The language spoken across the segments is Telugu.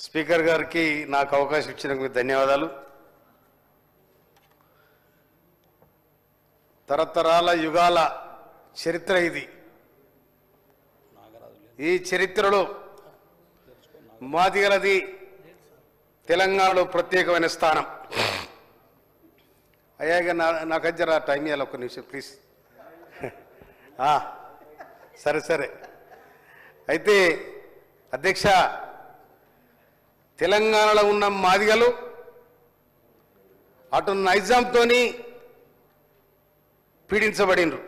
స్పీకర్ గారికి నాకు అవకాశం ఇచ్చినందుకు ధన్యవాదాలు. తరతరాల యుగాల చరిత్ర ఇది. ఈ చరిత్రలో మాదిగలది తెలంగాణలో ప్రత్యేకమైన స్థానం. అయ్యాగా నాకు జర టైం ఇవ్వాలి, ఒక్క నిమిషం ప్లీజ్. సరే సరే. అయితే అధ్యక్ష, తెలంగాణలో ఉన్న మాదిగలు అటు నైజాంతోని పీడించబడినరు.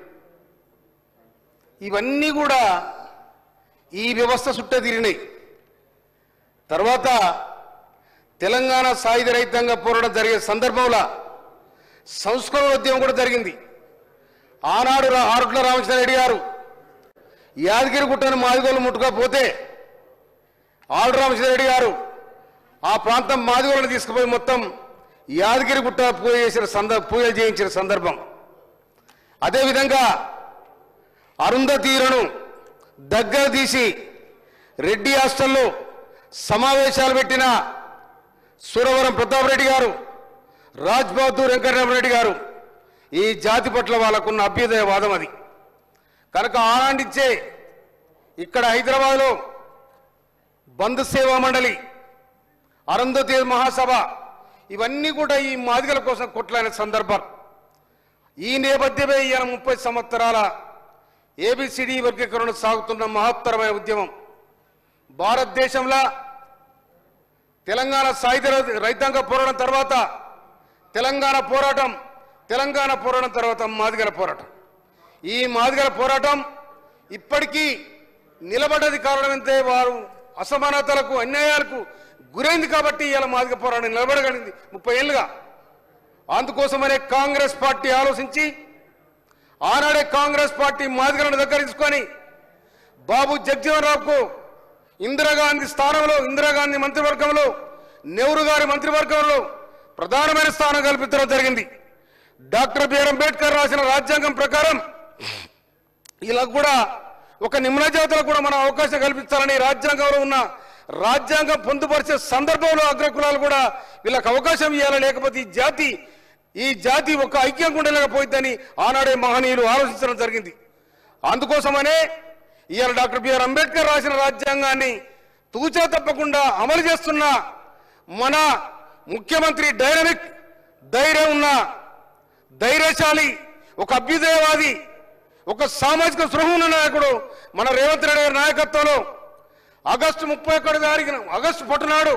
ఇవన్నీ కూడా ఈ వ్యవస్థ చుట్ట తిరిగినాయి. తర్వాత తెలంగాణ సాయుధ రైతాంగ పోరాటం జరిగే సందర్భంలో సంస్కరణ ఉద్యమం కూడా జరిగింది. ఆనాడు ఆరుట్ల రామచంద్రారెడ్డి గారు యాదగిరి గుట్టను మాదిగోలు ముట్టుకోకపోతే ఆరుట్ల రామచంద్రారెడ్డి గారు ఆ ప్రాంతం మాదిగోలను తీసుకుపోయి మొత్తం యాదగిరి గుట్ట పూజలు చేయించిన సందర్భం. అదేవిధంగా అరుంధతీరును దగ్గర తీసి రెడ్డి హాస్టల్లో సమావేశాలు పెట్టిన సూరవరం ప్రతాప్ రెడ్డి గారు, రాజ్ బహదూర్ వెంకటరామరెడ్డి గారు ఈ జాతి పట్ల వాళ్ళకున్న అభ్యుదయవాదం అది. కనుక ఆనాడిచ్చే ఇక్కడ హైదరాబాద్లో బంధు సేవా మండలి, అరుంధతి మహాసభ ఇవన్నీ కూడా ఈ మాదిగల కోసం కొట్లాడిన సందర్భం. ఈ నేపథ్యమే ఈయన 30 సంవత్సరాల ఏబిసిడి వర్గీకరణ సాగుతున్న మహత్తరమైన ఉద్యమం. భారతదేశంలో తెలంగాణ సాయుధ రైతాంగ పోరాటం తర్వాత తెలంగాణ పోరాటం తర్వాత మాదిగల పోరాటం. ఈ మాదిగల పోరాటం ఇప్పటికీ నిలబడ్డది కారణం ఎంతే, వారు అసమానతలకు అన్యాయాలకు గురైంది కాబట్టి ఇలా మాదిగ పోరాటం నిలబడగలిగింది 30 ఏళ్ళుగా. అందుకోసమనే కాంగ్రెస్ పార్టీ ఆలోచించి ఆనాడే కాంగ్రెస్ పార్టీ మాదిగలను దగ్గర తీసుకొని బాబు జగజీవన్ రావుకు ఇందిరాగాంధీ స్థానంలో, ఇందిరాగాంధీ మంత్రివర్గంలో, నెహ్రూ గారి మంత్రివర్గంలో ప్రధానమైన స్థానం కల్పించడం జరిగింది. డాక్టర్ బిఆర్ అంబేద్కర్ రాసిన రాజ్యాంగం ప్రకారం ఇలా కూడా ఒక నిమ్న జాతులకు కూడా మనం అవకాశం కల్పించాలని రాజ్యాంగంలో ఉన్న రాజ్యాంగం పొందుపరిచే సందర్భంలో అగ్రకులాలు కూడా వీళ్ళకి అవకాశం ఇవ్వాలి, లేకపోతే ఈ జాతి ఒక ఐక్యంగా ఉండలేకపోయిందని ఆనాడే మహనీయులు ఆలోచించడం జరిగింది. అందుకోసమనే ఇవాళ డాక్టర్ బిఆర్ అంబేద్కర్ రాసిన రాజ్యాంగాన్ని తూచా తప్పకుండా అమలు చేస్తున్న మన ముఖ్యమంత్రి డైనమిక్, ధైర్యం ఉన్న ధైర్యశాలి, ఒక అభ్యుదయవాది, ఒక సామాజిక స్పృహ ఉన్న నాయకుడు మన రేవంత్ రెడ్డి గారి నాయకత్వంలో ఆగస్టు 31 తారీఖున ఆగస్టు పట్టునాడు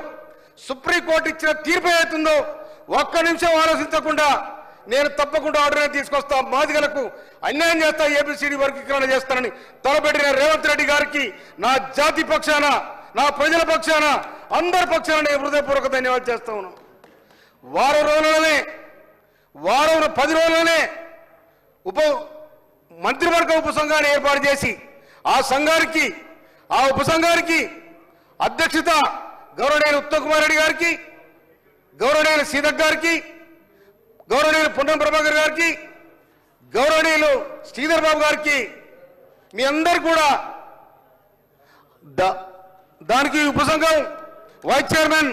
సుప్రీంకోర్టు ఇచ్చిన తీర్పు ఏతుందో ఒక్క నిమిషం ఆలోచించకుండా నేను తప్పకుండా ఆర్డర్ తీసుకొస్తా, మాదిగలకు అన్యాయం చేస్తా, ఏబిసిడి వర్గీకరణ చేస్తానని తలపెట్టిన రేవంత్ రెడ్డి గారికి నా జాతి పక్షాన, నా ప్రజల పక్షాన, అందరి పక్షాన నేను హృదయపూర్వక ధన్యవాదాలు చేస్తా ఉన్నాను. వారం 10 రోజుల్లోనే మంత్రివర్గ ఉపసంఘాన్ని ఏర్పాటు చేసి ఆ ఉపసంఘానికి అధ్యక్షత గౌరవనీయులు ఉత్తమ్ కుమార్ రెడ్డి గారికి, గౌరవనీయులు సీతక్ గారికి, గౌరవనీయులు పొన్నం ప్రభాకర్ గారికి, గౌరవనీయులు శ్రీధర్ బాబు గారికి, మీ అందరు కూడా దానికి ఉపసంఘం వైస్ చైర్మన్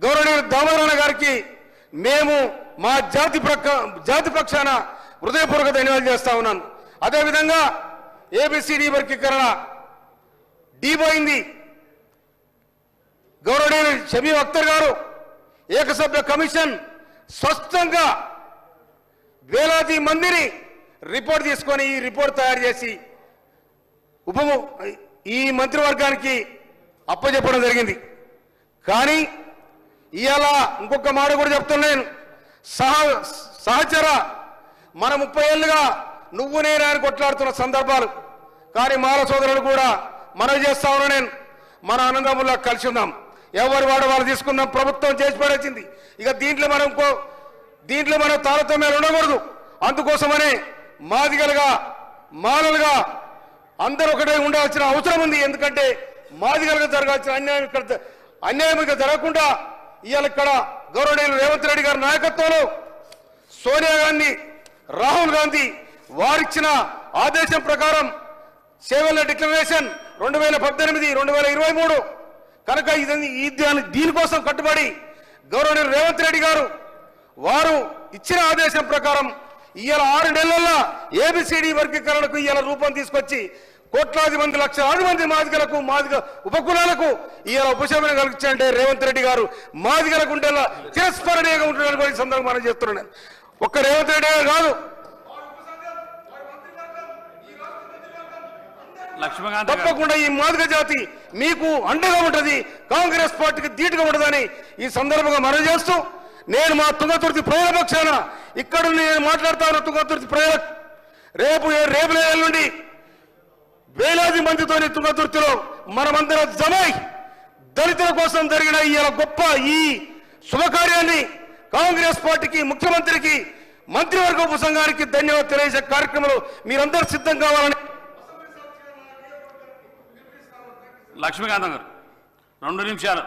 గౌరవనీయులు దామోదరన్న గారికి మేము మా జాతి పక్షాన హృదయపూర్వక ధన్యవాదాలు చేస్తా ఉన్నాను. అదేవిధంగా ఏబిసిడి వర్గీకరణ డీపోయింది. గౌరవనీయులు షమీమ్ అఖ్తర్ గారు ఏకసభ్య కమిషన్ స్పష్టంగా వేలాది మందిని రిపోర్ట్ తీసుకొని ఈ రిపోర్ట్ తయారు చేసి ఈ మంత్రివర్గానికి అప్పచెప్పడం జరిగింది. కానీ ఇవాళ ఇంకొక మాట కూడా చెప్తున్నాను, సహచర మన 30 ఏళ్ళుగా నువ్వు నేను ఆయన కొట్లాడుతున్న సందర్భాలు. కానీ మాల సోదరులు కూడా మనవి చేస్తా ఉన్నా, నేను మన అన్నదమ్ముల్లో కలిసి ఉన్నాం, ఎవరు వాళ్ళు తీసుకున్నాం, ప్రభుత్వం చేసి పడేసింది. ఇక దీంట్లో మనం తారతమ్యాలు ఉండకూడదు. అందుకోసమనే మాదిగలుగా మాలలుగా అందరూ ఒకటే ఉండాల్సిన అవసరం ఉంది. ఎందుకంటే మాదిగలుగా జరగాల్సిన అన్యాయం ఇక జరగకుండా ఇవాళ ఇక్కడ గౌరవనీయులు రేవంత్ రెడ్డి గారి నాయకత్వంలో సోనియా గాంధీ, రాహుల్ గాంధీ వారిచ్చిన ఆదేశం ప్రకారం 7 డిక్లరేషన్ 2018, 2023 కనుక దీనికోసం కట్టుబడి గౌరవనీయ రేవంత్ రెడ్డి గారు వారు ఇచ్చిన ఆదేశం ప్రకారం ఇవాళ 6 నెలల్లో ఏబిసిడి వర్గీకరణకు ఇవాళ రూపం తీసుకొచ్చి కోట్లాది మంది లక్షలాది మంది మాదిగలకు మాదిగ ఉపకులాలకు ఇవాళ ఉపశమనం కలిగించాలంటే రేవంత్ రెడ్డి గారు మాదిగలకు ఉండేలా చిరస్మరణీయంగా ఉంటున్నారు ఈ సందర్భంగా మనం చేస్తున్నాను. ఒక్క రేవంత్ రెడ్డి గారు కాదు, తప్పకుండా ఈ మాదిగ జాతి మీకు అండగా ఉంటుంది, కాంగ్రెస్ పార్టీకి ధీటుగా ఉంటుందని ఈ సందర్భంగా మనం చేస్తూ నేను మా తుంగతుర్తి ప్రజల పక్షాన ఇక్కడ నేను మాట్లాడతాను. తుంగతుర్తి ప్రజలకు రేపు ఎల్లుండి వేలాది మందితో తుంగతుర్తిలో మనమందరం జమై దళితుల కోసం జరిగిన ఈ గొప్ప ఈ శుభకార్యాన్ని కాంగ్రెస్ పార్టీకి, ముఖ్యమంత్రికి, మంత్రివర్గ ఉపసంఘానికి ధన్యవాదాలు తెలియజేసే కార్యక్రమంలో మీరందరూ సిద్ధం కావాలని. లక్ష్మీకాంతం గారు 2 నిమిషాలు.